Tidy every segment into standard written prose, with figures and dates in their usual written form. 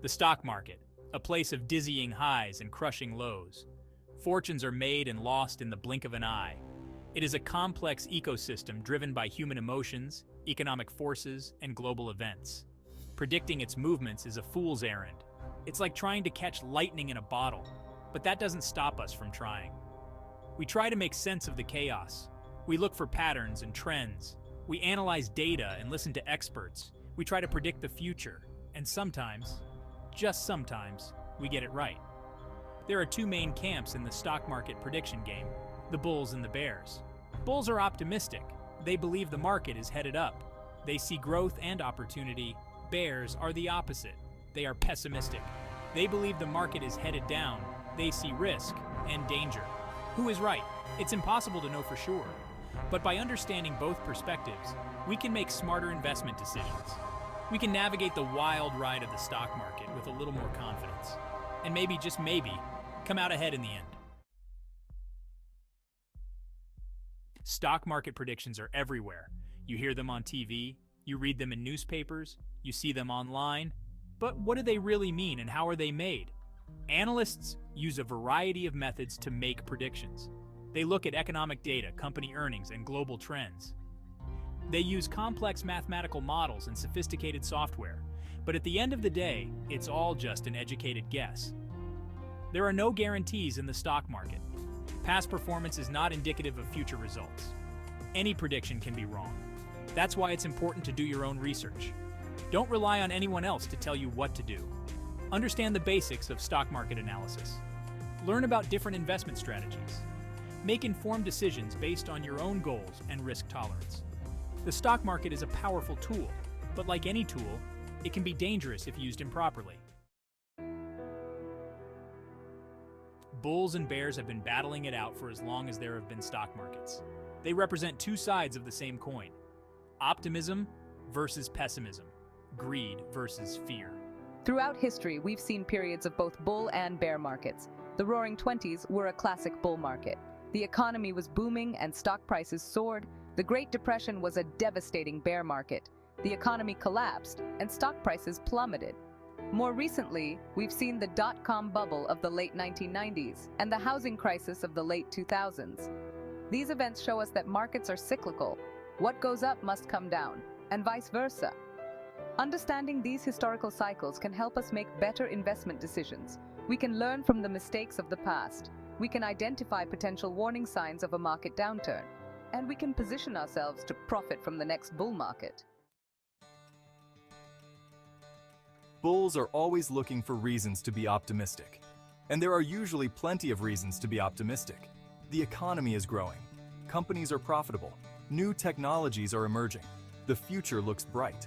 The stock market, a place of dizzying highs and crushing lows. Fortunes are made and lost in the blink of an eye. It is a complex ecosystem driven by human emotions, economic forces, and global events. Predicting its movements is a fool's errand. It's like trying to catch lightning in a bottle, but that doesn't stop us from trying. We try to make sense of the chaos. We look for patterns and trends. We analyze data and listen to experts. We try to predict the future, and sometimes, just sometimes, we get it right. There are two main camps in the stock market prediction game, the bulls and the bears. Bulls are optimistic. They believe the market is headed up. They see growth and opportunity. Bears are the opposite. They are pessimistic. They believe the market is headed down. They see risk and danger. Who is right? It's impossible to know for sure. But by understanding both perspectives, we can make smarter investment decisions. We can navigate the wild ride of the stock market with a little more confidence. And maybe, just maybe, come out ahead in the end. Stock market predictions are everywhere. You hear them on TV, you read them in newspapers, you see them online. But what do they really mean and how are they made? Analysts use a variety of methods to make predictions. They look at economic data, company earnings, and global trends. They use complex mathematical models and sophisticated software. But at the end of the day, it's all just an educated guess. There are no guarantees in the stock market. Past performance is not indicative of future results. Any prediction can be wrong. That's why it's important to do your own research. Don't rely on anyone else to tell you what to do. Understand the basics of stock market analysis. Learn about different investment strategies. Make informed decisions based on your own goals and risk tolerance. The stock market is a powerful tool, but like any tool, it can be dangerous if used improperly. Bulls and bears have been battling it out for as long as there have been stock markets. They represent two sides of the same coin: optimism versus pessimism, greed versus fear. Throughout history, we've seen periods of both bull and bear markets. The Roaring Twenties were a classic bull market. The economy was booming and stock prices soared. The Great Depression was a devastating bear market. The economy collapsed and stock prices plummeted. More recently, we've seen the dot-com bubble of the late 1990s and the housing crisis of the late 2000s. These events show us that markets are cyclical. What goes up must come down, and vice versa. Understanding these historical cycles can help us make better investment decisions. We can learn from the mistakes of the past. We can identify potential warning signs of a market downturn, and we can position ourselves to profit from the next bull market. Bulls are always looking for reasons to be optimistic. And there are usually plenty of reasons to be optimistic. The economy is growing. Companies are profitable. New technologies are emerging. The future looks bright.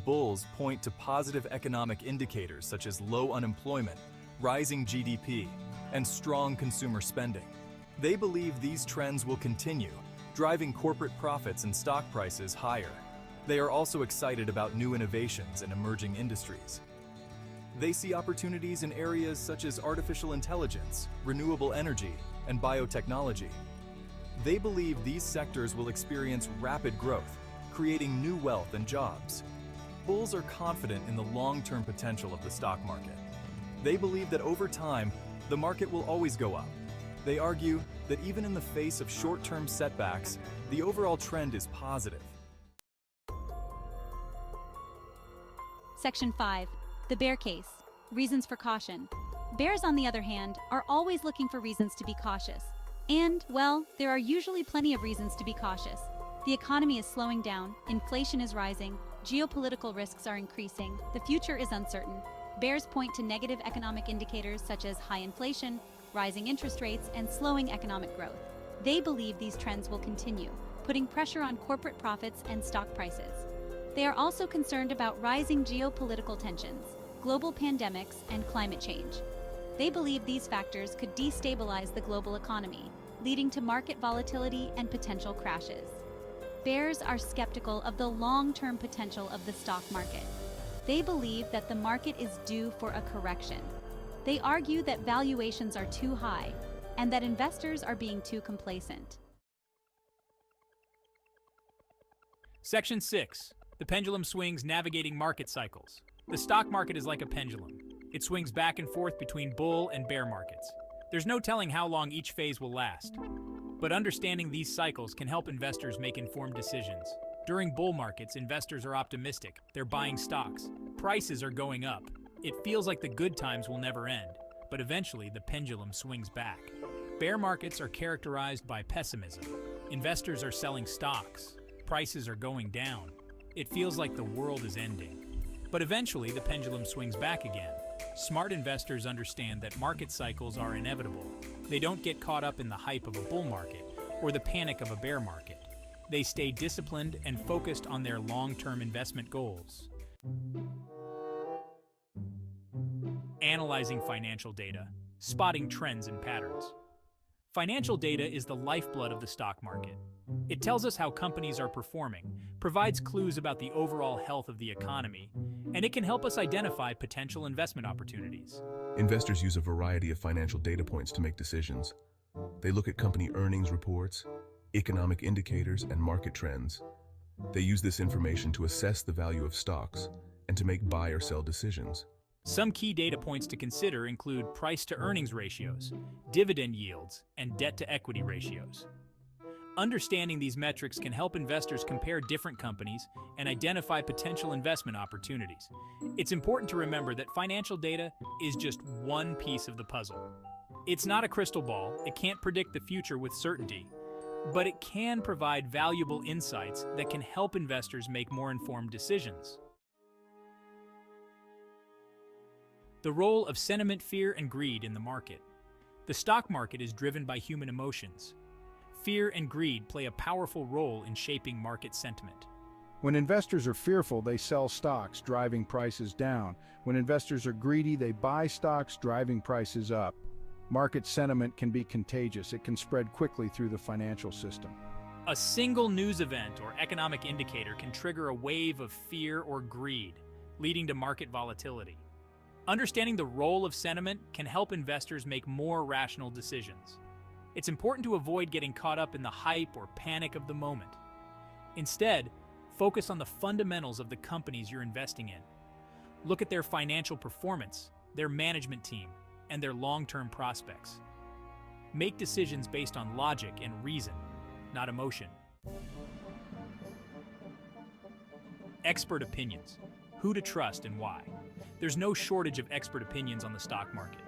Bulls point to positive economic indicators such as low unemployment, rising GDP, and strong consumer spending. They believe these trends will continue, driving corporate profits and stock prices higher. They are also excited about new innovations and emerging industries. They see opportunities in areas such as artificial intelligence, renewable energy, and biotechnology. They believe these sectors will experience rapid growth, creating new wealth and jobs. Bulls are confident in the long-term potential of the stock market. They believe that over time, the market will always go up. They argue that even in the face of short-term setbacks, the overall trend is positive. Section 5. The bear case. Reasons for caution. Bears, on the other hand, are always looking for reasons to be cautious. And, well, there are usually plenty of reasons to be cautious. The economy is slowing down, inflation is rising, geopolitical risks are increasing, the future is uncertain. Bears point to negative economic indicators such as high inflation, rising interest rates, and slowing economic growth. They believe these trends will continue, putting pressure on corporate profits and stock prices. They are also concerned about rising geopolitical tensions, global pandemics, and climate change. They believe these factors could destabilize the global economy, leading to market volatility and potential crashes. Bears are skeptical of the long-term potential of the stock market. They believe that the market is due for a correction. They argue that valuations are too high and that investors are being too complacent. Section 6. The pendulum swings navigating market cycles. The stock market is like a pendulum. It swings back and forth between bull and bear markets. There's no telling how long each phase will last. But understanding these cycles can help investors make informed decisions. During bull markets, investors are optimistic. They're buying stocks. Prices are going up. It feels like the good times will never end, but eventually the pendulum swings back. Bear markets are characterized by pessimism. Investors are selling stocks. Prices are going down. It feels like the world is ending. But eventually the pendulum swings back again. Smart investors understand that market cycles are inevitable. They don't get caught up in the hype of a bull market or the panic of a bear market. They stay disciplined and focused on their long-term investment goals. Analyzing financial data, spotting trends and patterns. Financial data is the lifeblood of the stock market. It tells us how companies are performing, provides clues about the overall health of the economy, and it can help us identify potential investment opportunities. Investors use a variety of financial data points to make decisions. They look at company earnings reports, economic indicators, and market trends. They use this information to assess the value of stocks and to make buy or sell decisions. Some key data points to consider include price-to-earnings ratios, dividend yields, and debt-to-equity ratios. Understanding these metrics can help investors compare different companies and identify potential investment opportunities. It's important to remember that financial data is just one piece of the puzzle. It's not a crystal ball, it can't predict the future with certainty, but it can provide valuable insights that can help investors make more informed decisions. The role of sentiment, fear, and greed in the market. The stock market is driven by human emotions. Fear and greed play a powerful role in shaping market sentiment. When investors are fearful, they sell stocks, driving prices down. When investors are greedy, they buy stocks, driving prices up. Market sentiment can be contagious. It can spread quickly through the financial system. A single news event or economic indicator can trigger a wave of fear or greed, leading to market volatility. Understanding the role of sentiment can help investors make more rational decisions. It's important to avoid getting caught up in the hype or panic of the moment. Instead, focus on the fundamentals of the companies you're investing in. Look at their financial performance, their management team, and their long-term prospects. Make decisions based on logic and reason, not emotion. Expert opinions. Who to trust and why. There's no shortage of expert opinions on the stock market.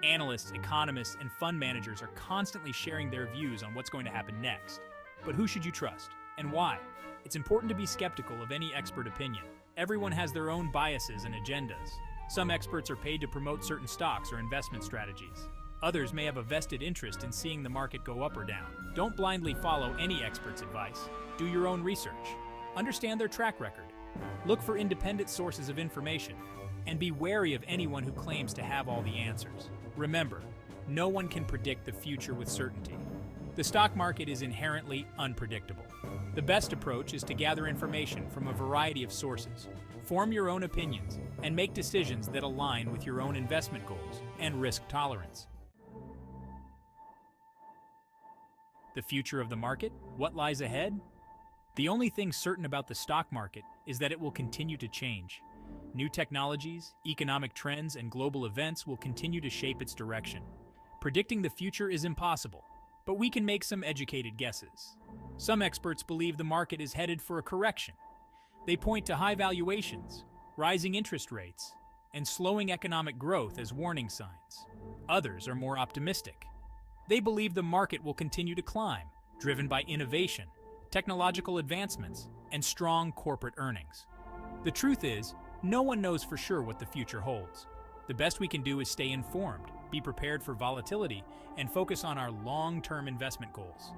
Analysts, economists, and fund managers are constantly sharing their views on what's going to happen next. But who should you trust, and why? It's important to be skeptical of any expert opinion. Everyone has their own biases and agendas. Some experts are paid to promote certain stocks or investment strategies. Others may have a vested interest in seeing the market go up or down. Don't blindly follow any expert's advice. Do your own research. Understand their track record. Look for independent sources of information. And be wary of anyone who claims to have all the answers. Remember, no one can predict the future with certainty. The stock market is inherently unpredictable. The best approach is to gather information from a variety of sources, form your own opinions, and make decisions that align with your own investment goals and risk tolerance. The future of the market? What lies ahead? The only thing certain about the stock market is that it will continue to change. New technologies, economic trends, and global events will continue to shape its direction. Predicting the future is impossible, but we can make some educated guesses. Some experts believe the market is headed for a correction. They point to high valuations, rising interest rates, and slowing economic growth as warning signs. Others are more optimistic. They believe the market will continue to climb, driven by innovation, technological advancements, and strong corporate earnings. The truth is, no one knows for sure what the future holds. The best we can do is stay informed, be prepared for volatility, and focus on our long-term investment goals.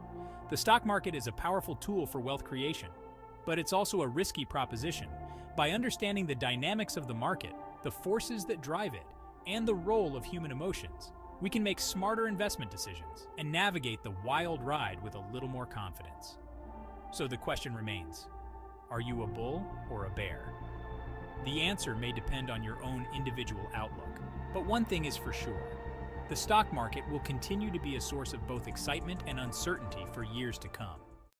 The stock market is a powerful tool for wealth creation, but it's also a risky proposition. By understanding the dynamics of the market, the forces that drive it, and the role of human emotions, we can make smarter investment decisions and navigate the wild ride with a little more confidence. So the question remains, are you a bull or a bear? The answer may depend on your own individual outlook, but one thing is for sure. The stock market will continue to be a source of both excitement and uncertainty for years to come.